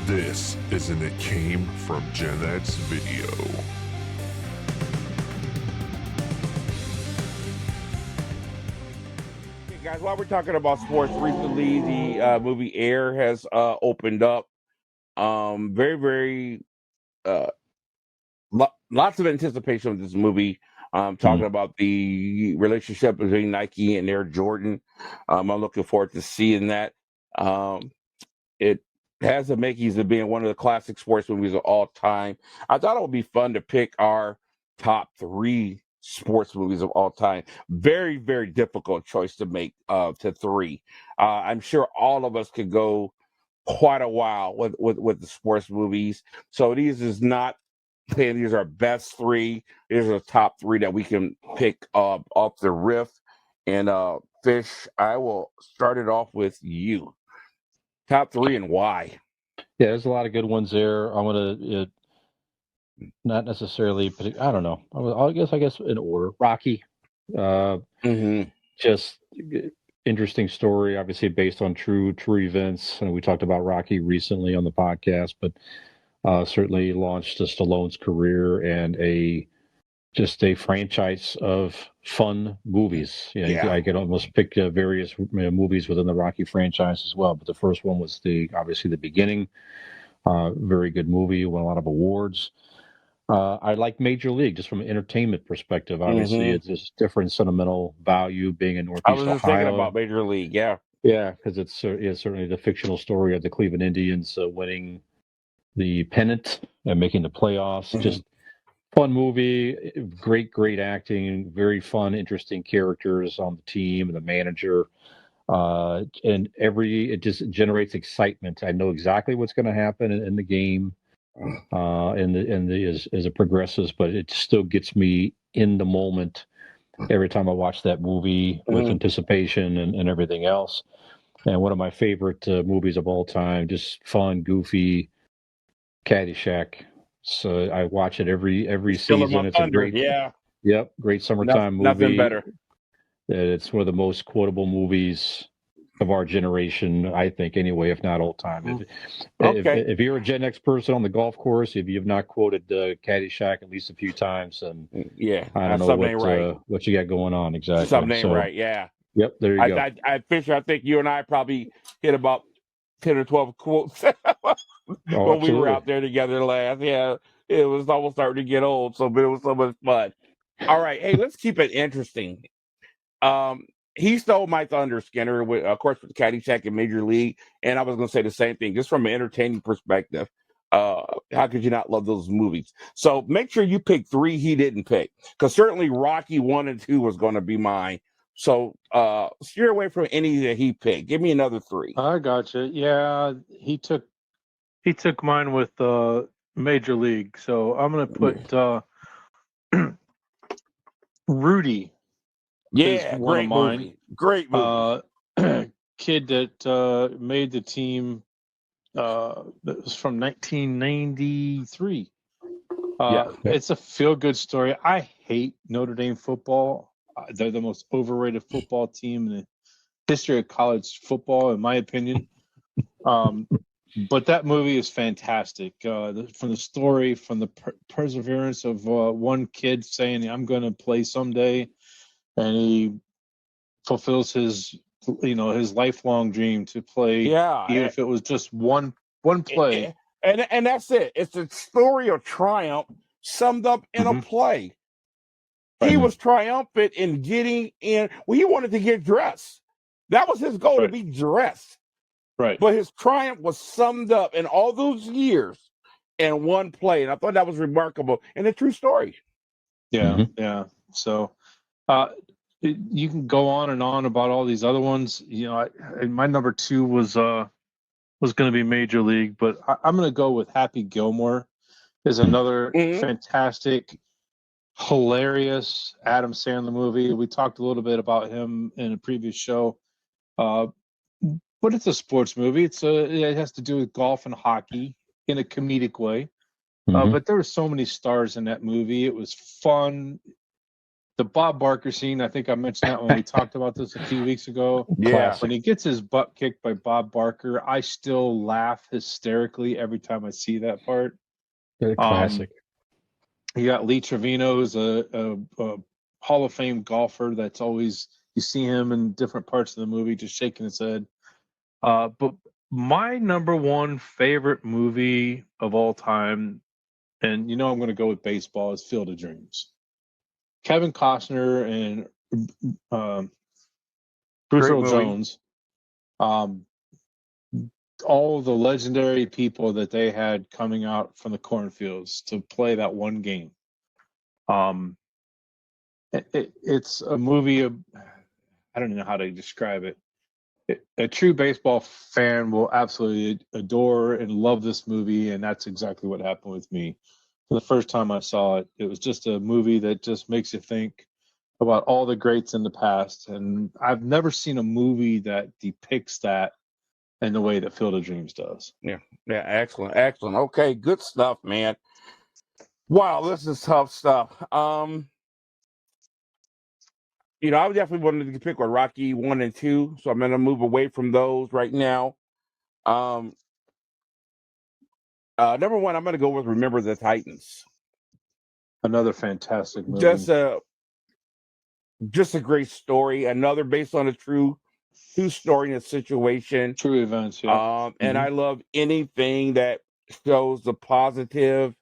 This is an It Came From GenX video. Hey guys, while we're talking about sports, recently the movie Air has opened up. Very lots of anticipation of this movie. Talking about the relationship between Nike and Air Jordan. I'm looking forward to seeing that. It has the makings of being one of the classic sports movies of all time. I thought it would be fun to pick our top 3 sports movies of all time. Very difficult choice to make to 3. I'm sure all of us could go quite a while with the sports movies. So these is not saying these are best 3. These are the top 3 that we can pick off the riff. And Fish, I will start it off with you. Top 3 and why? Yeah, there's a lot of good ones there. I'm gonna not necessarily, but I don't know. I guess in order. Rocky, just interesting story, obviously based on true events. And we talked about Rocky recently on the podcast, but certainly launched Stallone's career and just a franchise of fun movies. I could almost pick various movies within the Rocky franchise as well. But the first one was obviously the beginning. Very good movie, won a lot of awards. I like Major League just from an entertainment perspective. Obviously, it's just different sentimental value being in Northeast I was just Ohio. thinking about Major League, yeah, because it's certainly the fictional story of the Cleveland Indians winning the pennant and making the playoffs. Just fun movie, great acting, very fun, interesting characters on the team and the manager. And it just generates excitement. I know exactly what's going to happen in the game, as it progresses, but it still gets me in the moment every time I watch that movie with anticipation and everything else. And one of my favorite movies of all time, just fun, goofy, Caddyshack. So I watch it every season. It's a great, great summertime movie. Nothing better. It's one of the most quotable movies of our generation, I think, anyway, if not all time. If you're a Gen X person on the golf course, if you have not quoted Caddyshack at least a few times, and I don't know what you got going on exactly. Something ain't right. Yeah. Yep. There you go. Fisher, I think you and I probably hit about 10 or 12 quotes when we were out there together last. Yeah, it was almost starting to get old, but it was so much fun. All right, hey, let's keep it interesting. He stole my thunder, Skinner, of course, with Caddyshack in Major League, and I was going to say the same thing, just from an entertaining perspective. How could you not love those movies? So make sure you pick 3 he didn't pick, because certainly Rocky 1 and 2 was going to be mine. So steer away from any that he picked. Give me another 3. I gotcha. Yeah, he took mine with Major League. So I'm gonna put Rudy. Yeah, great movie. Great movie. Kid that made the team. That was from 1993. It's a feel-good story. I hate Notre Dame football. They're the most overrated football team in the history of college football, in my opinion. But that movie is fantastic. From the story, from the perseverance of one kid saying, "I'm going to play someday," and he fulfills his lifelong dream to play, even if it was just one play. And that's it. It's a story of triumph summed up in a play. He was triumphant in getting in. Well, he wanted to get dressed. That was his goal, to be dressed. Right. But his triumph was summed up in all those years in one play. And I thought that was remarkable and a true story. Yeah. So you can go on and on about all these other ones. My number 2 was going to be Major League, but I'm going to go with Happy Gilmore. Is another fantastic, hilarious Adam Sandler movie. We talked a little bit about him in a previous show. But it's a sports movie. It has to do with golf and hockey in a comedic way. But there were so many stars in that movie. It was fun. The Bob Barker scene, I think I mentioned that when we talked about this a few weeks ago. Yeah. When he gets his butt kicked by Bob Barker, I still laugh hysterically every time I see that part. Classic. You got Lee Trevino, who's a Hall of Fame golfer that's always, you see him in different parts of the movie just shaking his head. But my number one favorite movie of all time, and you know I'm going to go with baseball, is Field of Dreams. Kevin Costner and Bruce Earl Jones, all the legendary people that they had coming out from the cornfields to play that one game. It's a movie of, I don't know how to describe it. A true baseball fan will absolutely adore and love this movie, and that's exactly what happened with me. The first time I saw it, it was just a movie that just makes you think about all the greats in the past, and I've never seen a movie that depicts that in the way that Field of Dreams does. Yeah, excellent. Okay, good stuff, man. Wow, this is tough stuff. You know, I definitely wanted to pick with Rocky 1 and 2, so I'm going to move away from those right now. Number one, I'm going to go with Remember the Titans. Another fantastic movie. Just a great story. Another based on a true story and a situation. True events, yeah. And I love anything that shows the positive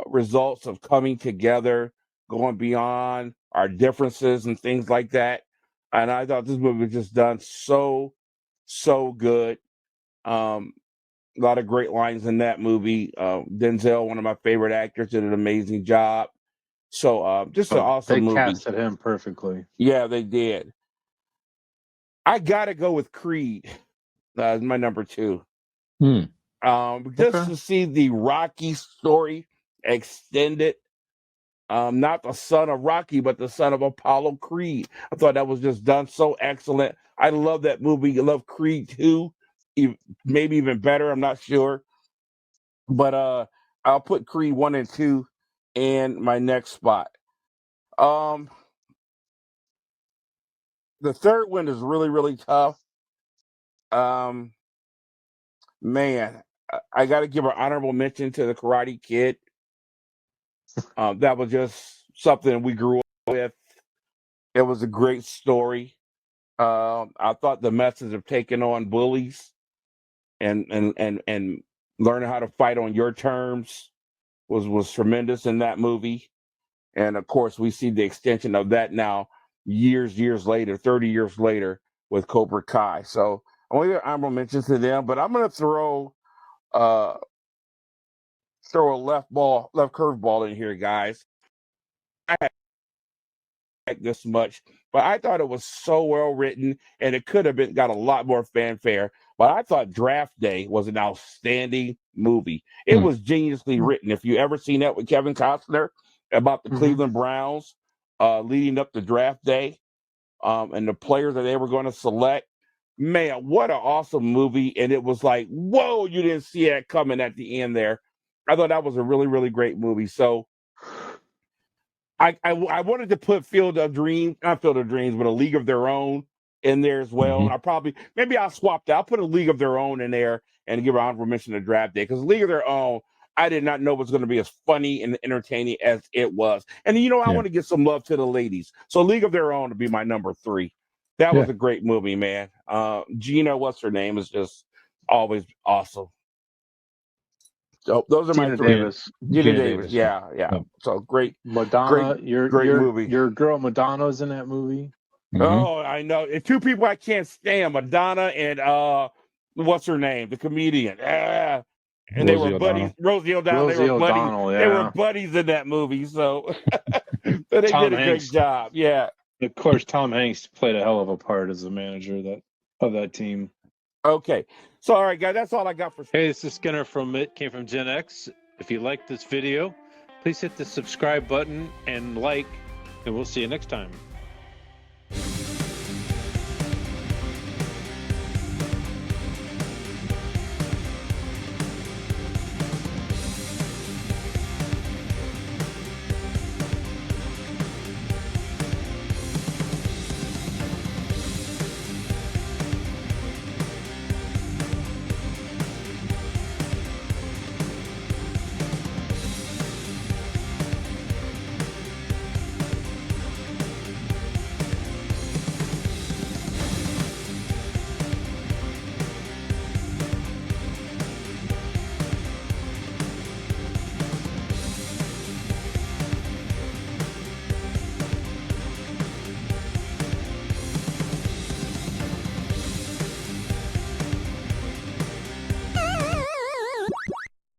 results of coming together, going beyond our differences and things like that. And I thought this movie was just done so good. A lot of great lines in that movie. Denzel, one of my favorite actors, did an amazing job. So just an awesome movie. They casted him perfectly. Yeah, they did. I gotta go with Creed as my number 2. Just to see the Rocky story extended. Not the son of Rocky, but the son of Apollo Creed. I thought that was just done so excellent. I love that movie. I love Creed 2, maybe even better. I'm not sure. But I'll put Creed 1 and 2 in my next spot. The third one is really, really tough. Man, I got to give an honorable mention to the Karate Kid. That was just something we grew up with. It was a great story. I thought the message of taking on bullies and learning how to fight on your terms was tremendous in that movie. And of course, we see the extension of that now, years later, 30 years later, with Cobra Kai. So I want to give honorable mentions to them, but I'm going to throw a left curveball in here, guys. I like this much, but I thought it was so well written, and it could have got a lot more fanfare. But I thought Draft Day was an outstanding movie. It was geniusly written. If you ever seen that with Kevin Costner about the Cleveland Browns leading up to Draft Day, and the players that they were going to select, man, what an awesome movie. And it was like, whoa, you didn't see that coming at the end there. I thought that was a really, really great movie. So I wanted to put not Field of Dreams, but A League of Their Own in there as well. Maybe I'll swap that. I'll put A League of Their Own in there and give an honorable mention to Draft Day, because League of Their Own, I did not know was going to be as funny and entertaining as it was. And I want to give some love to the ladies. So League of Their Own to be my number 3. That was a great movie, man. Gina, what's her name, is just always awesome. So those are my 3. Gina Davis. Yeah. So great. Madonna, great movie. Your girl Madonna's in that movie. Oh, I know. It's 2 people I can't stand, Madonna and what's her name, the comedian. And they were buddies. Rosie O'Donnell. They were buddies in that movie. So they did a great job. Yeah. Of course, Tom Hanks played a hell of a part as the manager of that team. Okay. So, all right, guys, that's all I got for. Hey, this is Skinner from ItCameFromGenX. If you like this video, please hit the subscribe button and like, and we'll see you next time.